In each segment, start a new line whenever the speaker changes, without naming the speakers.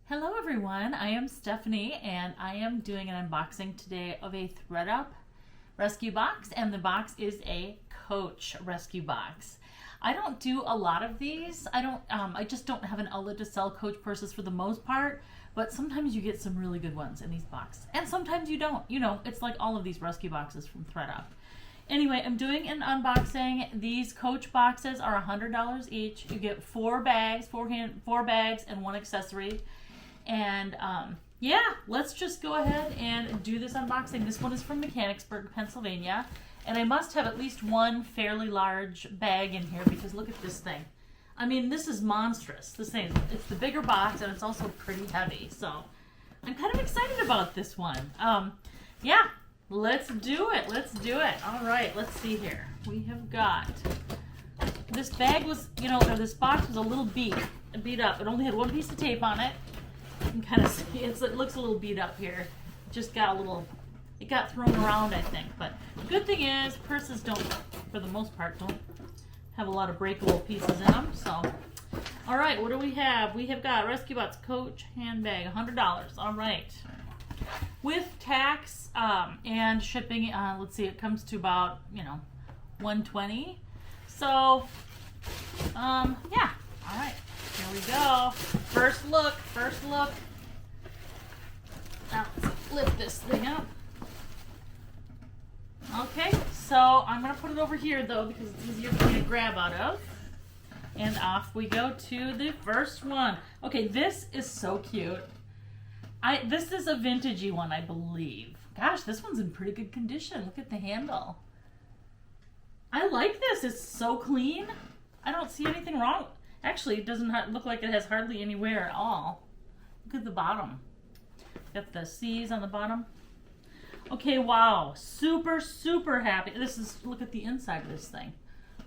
Hello everyone, I am Stephanie and I am doing an unboxing today of a ThredUp rescue box, and the box is a Coach rescue box. I don't do a lot of these. I just don't have an outlet to sell Coach purses for the most part, but sometimes you get some really good ones in these boxes and sometimes you don't. You know, it's like all of these rescue boxes from ThredUp. Anyway, I'm doing an unboxing. These Coach boxes are $100 each. You get four bags and one accessory. And yeah, let's just go ahead and do this unboxing. This one is from Mechanicsburg, Pennsylvania. And I must have at least one fairly large bag in here because look at this thing. I mean, this is monstrous. This thing, it's the bigger box and it's also pretty heavy. So I'm kind of excited about this one. Yeah, let's do it. Let's do it. All right, let's see here. We have got, this bag was, this box was a little beat up. It only had one piece of tape on it. You can kind of see it looks a little beat up here. Just got a little, it got thrown around, I think. But the good thing is purses don't, for the most part, don't have a lot of breakable pieces in them. So, all right, what do we have? We have got Rescue Bots Coach handbag, $100. All right, with tax and shipping. Let's see, it comes to about $120. So, yeah. All right. Here we go. First look. Now let's lift this thing up. Okay, so I'm going to put it over here though because it's easier for me to grab out of. And off we go to the first one. Okay, this is so cute. This is a vintagey one, I believe. Gosh, this one's in pretty good condition. Look at the handle. I like this. It's so clean. I don't see anything wrong. Actually, it doesn't look like it has hardly any wear at all. Look at the bottom. Got the C's on the bottom. Okay, wow. Super, super happy. Look at the inside of this thing.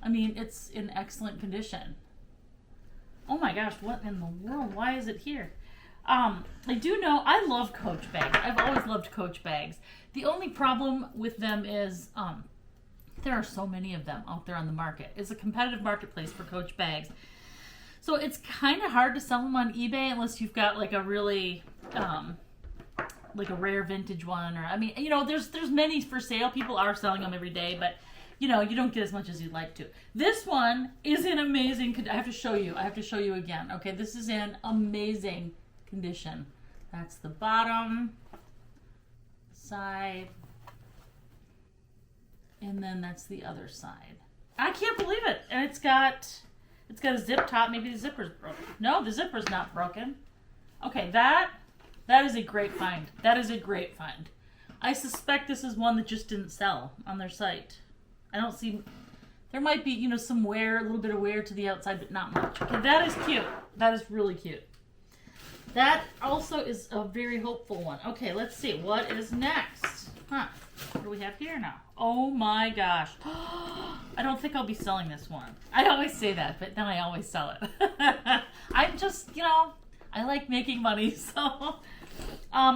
I mean, it's in excellent condition. Oh my gosh, what in the world? Why is it here? I do know, I love Coach bags. I've always loved Coach bags. The only problem with them is there are so many of them out there on the market. It's a competitive marketplace for Coach bags. So it's kind of hard to sell them on eBay unless you've got like a really, like a rare vintage one. Or, I mean, there's many for sale. People are selling them every day, but you don't get as much as you'd like to. This one is in amazing, I have to show you again. Okay, this is in amazing condition. That's the bottom, side, and then that's the other side. I can't believe it. And it's got a zip top. Maybe the zipper's broken. No, the zipper's not broken. Okay, that is a great find. That is a great find. I suspect this is one that just didn't sell on their site. I don't see, there might be, some wear, a little bit of wear to the outside, but not much. Okay, that is cute. That is really cute. That also is a very hopeful one. Okay, let's see. What is next? What do we have here now? Oh my gosh. I don't think I'll be selling this one. I always say that, but then I always sell it. I'm just, I like making money, so.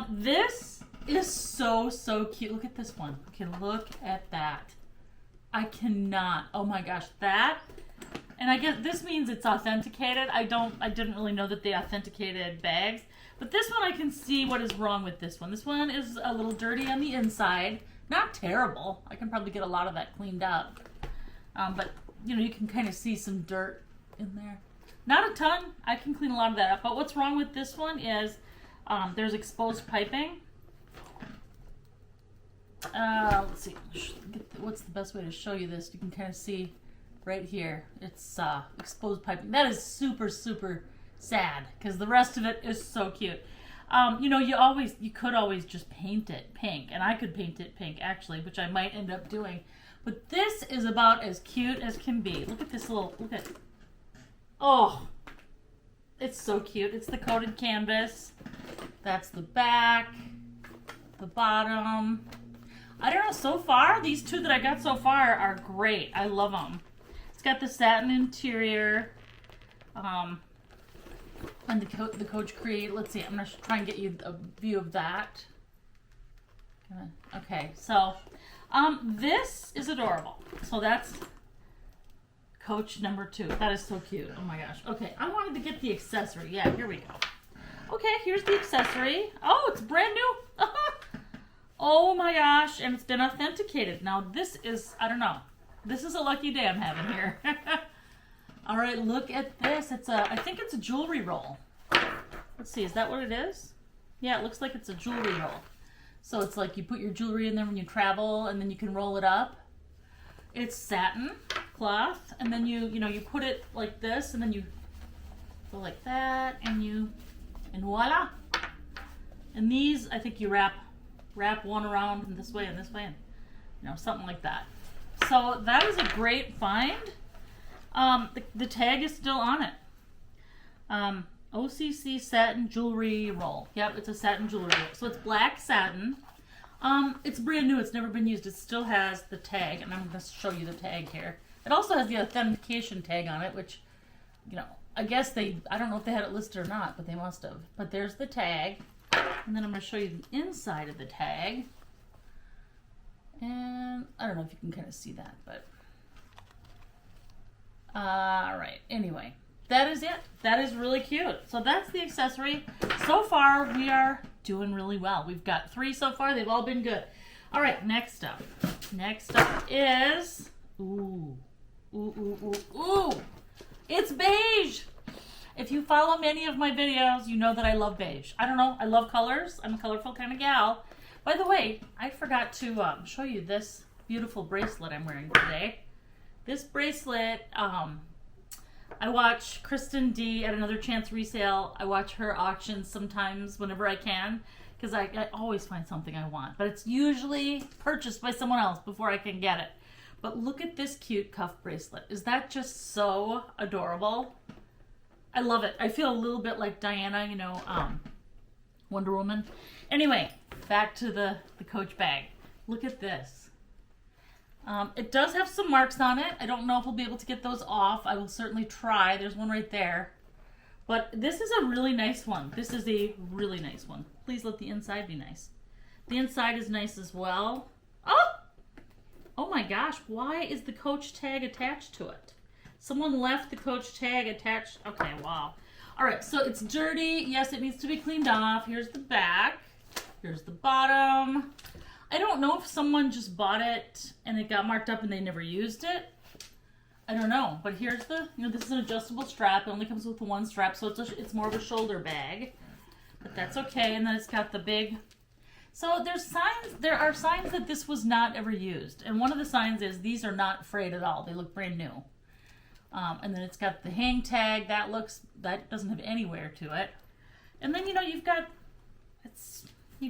This is so, so cute. Look at this one. Okay, look at that. I cannot. Oh my gosh, that. And I guess this means it's authenticated. I didn't really know that they authenticated bags. But this one, I can see what is wrong with this one. This one is a little dirty on the inside. Not terrible. I can probably get a lot of that cleaned up. But, you can kind of see some dirt in there. Not a ton. I can clean a lot of that up. But what's wrong with this one is there's exposed piping. Let's see. What's the best way to show you this? You can kind of see right here. It's exposed piping. That is super, super sad because the rest of it is so cute. You could always just paint it pink, and I could paint it pink actually, which I might end up doing. But this is about as cute as can be. Look at this oh, it's so cute. It's the coated canvas. That's the back, the bottom. I don't know, so far, these two that I got so far are great. I love them. It's got the satin interior. And the Coach Create. Let's see, I'm going to try and get you a view of that. Okay, so this is adorable. So that's Coach number 2. That is so cute. Oh my gosh. Okay, I wanted to get the accessory. Yeah, here we go. Okay, here's the accessory. Oh, it's brand new. Oh my gosh, and it's been authenticated. Now this is, I don't know. This is a lucky day I'm having here. All right, look at this. I think it's a jewelry roll. Let's see, is that what it is? Yeah, it looks like it's a jewelry roll. So it's like you put your jewelry in there when you travel, and then you can roll it up. It's satin cloth, and then you put it like this, and then you go like that, and voila. And these, I think you wrap one around in this way and something like that. So that is a great find. The tag is still on it. OCC satin jewelry roll. Yep, it's a satin jewelry roll. So it's black satin. It's brand new. It's never been used. It still has the tag, and I'm going to show you the tag here. It also has the authentication tag on it, which, I guess I don't know if they had it listed or not, but they must have. But there's the tag. And then I'm going to show you the inside of the tag. And I don't know if you can kind of see that, but all right. Anyway, that is it. That is really cute. So that's the accessory. So far, we are doing really well. We've got 3 so far. They've all been good. All right, next up. Next up is, ooh. It's beige. If you follow many of my videos, you know that I love beige. I don't know. I love colors. I'm a colorful kind of gal. By the way, I forgot to show you this beautiful bracelet I'm wearing today. This bracelet, I watch Kristen D at Another Chance Resale. I watch her auctions sometimes whenever I can, because I always find something I want. But it's usually purchased by someone else before I can get it. But look at this cute cuff bracelet. Is that just so adorable? I love it. I feel a little bit like Diana, Wonder Woman. Anyway, back to the Coach bag. Look at this. It does have some marks on it. I don't know if we'll be able to get those off. I will certainly try. There's one right there. But this is a really nice one. This is a really nice one. Please let the inside be nice. The inside is nice as well. Oh my gosh, why is the Coach tag attached to it? Someone left the Coach tag attached. Okay, wow. All right, so it's dirty. Yes, it needs to be cleaned off. Here's the back. Here's the bottom. I don't know if someone just bought it and it got marked up and they never used it. I don't know, but here's the, this is an adjustable strap. It only comes with one strap, so it's more of a shoulder bag. But that's okay, and then it's got the big... So there are signs that this was not ever used. And one of the signs is these are not frayed at all. They look brand new. And then it's got the hang tag. That doesn't have any wear to it. And then, you've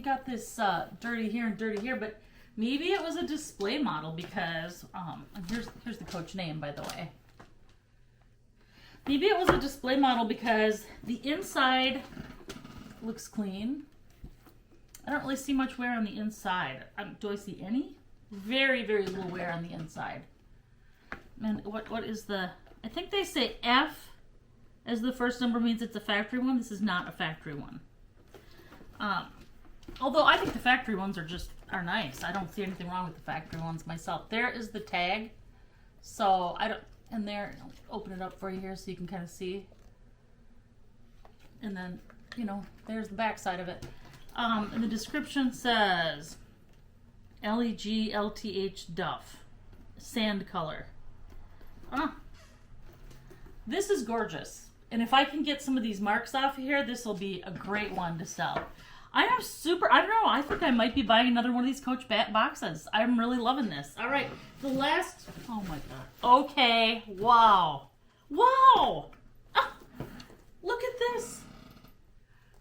got this dirty here and dirty here, but maybe it was a display model because, here's the Coach name, by the way. Maybe it was a display model because the inside looks clean. I don't really see much wear on the inside. Do I see any? Very, very little wear on the inside. And what is the... I think they say F as the first number means it's a factory one. This is not a factory one. Although I think the factory ones are nice. I don't see anything wrong with the factory ones myself. There is the tag. So and there, I'll open it up for you here so you can kind of see. And then, there's the back side of it. And the description says LEG Duff, sand color. This is gorgeous. And if I can get some of these marks off of here, this will be a great one to sell. I don't know, I think I might be buying another one of these Coach boxes. I'm really loving this. All right, the last, oh my God. Okay, wow. Wow. Look at this.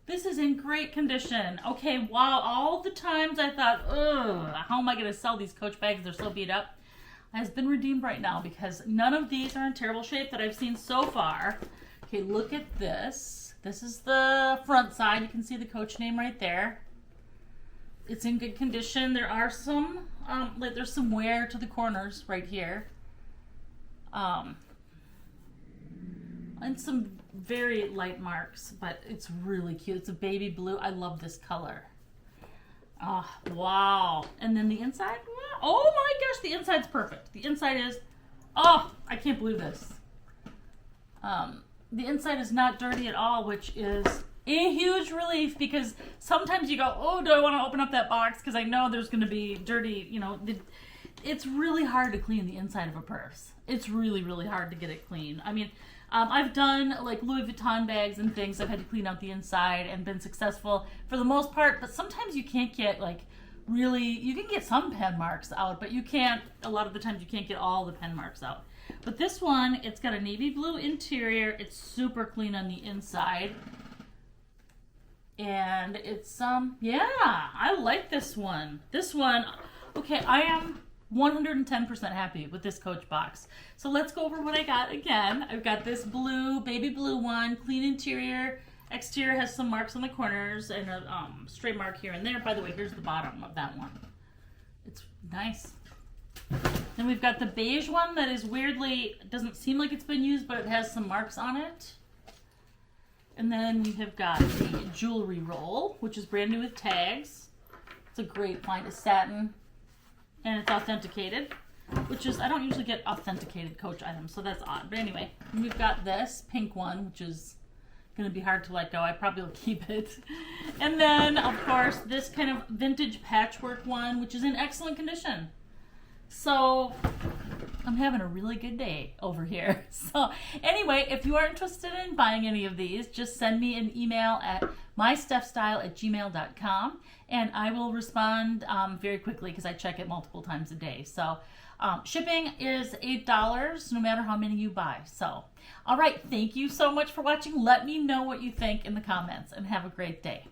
This is in great condition. Okay, wow, all the times I thought, ugh, how am I going to sell these Coach bags? They're so beat up. Has been redeemed right now because none of these are in terrible shape that I've seen so far. Okay, look at this. This is the front side. You can see the Coach name right there. It's in good condition. There are some, there's some wear to the corners right here. And some very light marks, but it's really cute. It's a baby blue. I love this color. Oh, wow. And then the inside, oh my gosh, the inside's perfect. The inside is, oh, I can't believe this. The inside is not dirty at all, which is A huge relief, because sometimes you go, oh, do I want to open up that box because I know there's going to be dirty, you know, it's really hard to clean the inside of a purse. It's really, really hard to get it clean. I mean, I've done like Louis Vuitton bags and things. I've had to clean out the inside and been successful for the most part, but sometimes you can't get like really, you can get some pen marks out, but you can't, a lot of the times you can't get all the pen marks out. But this one, it's got a navy blue interior. It's super clean on the inside. And it's, yeah, I like this one. This one, okay, I am 110% happy with this Coach box. So let's go over what I got again. I've got this blue, baby blue one, clean interior. Exterior has some marks on the corners and a stray mark here and there. By the way, here's the bottom of that one. It's nice. Then we've got the beige one that is weirdly, doesn't seem like it's been used, but it has some marks on it. And then we have got the jewelry roll, which is brand new with tags. It's a great find. It's satin, and it's authenticated, which is, I don't usually get authenticated Coach items, so that's odd. But anyway, we've got this pink one, which is going to be hard to let go. I probably will keep it. And then, of course, this kind of vintage patchwork one, which is in excellent condition. So I'm having a really good day over here. So anyway, if you are interested in buying any of these, just send me an email at mystepstyle@gmail.com, and I will respond very quickly because I check it multiple times a day. So shipping is $8 no matter how many you buy. So, all right, thank you so much for watching. Let me know what you think in the comments, and have a great day.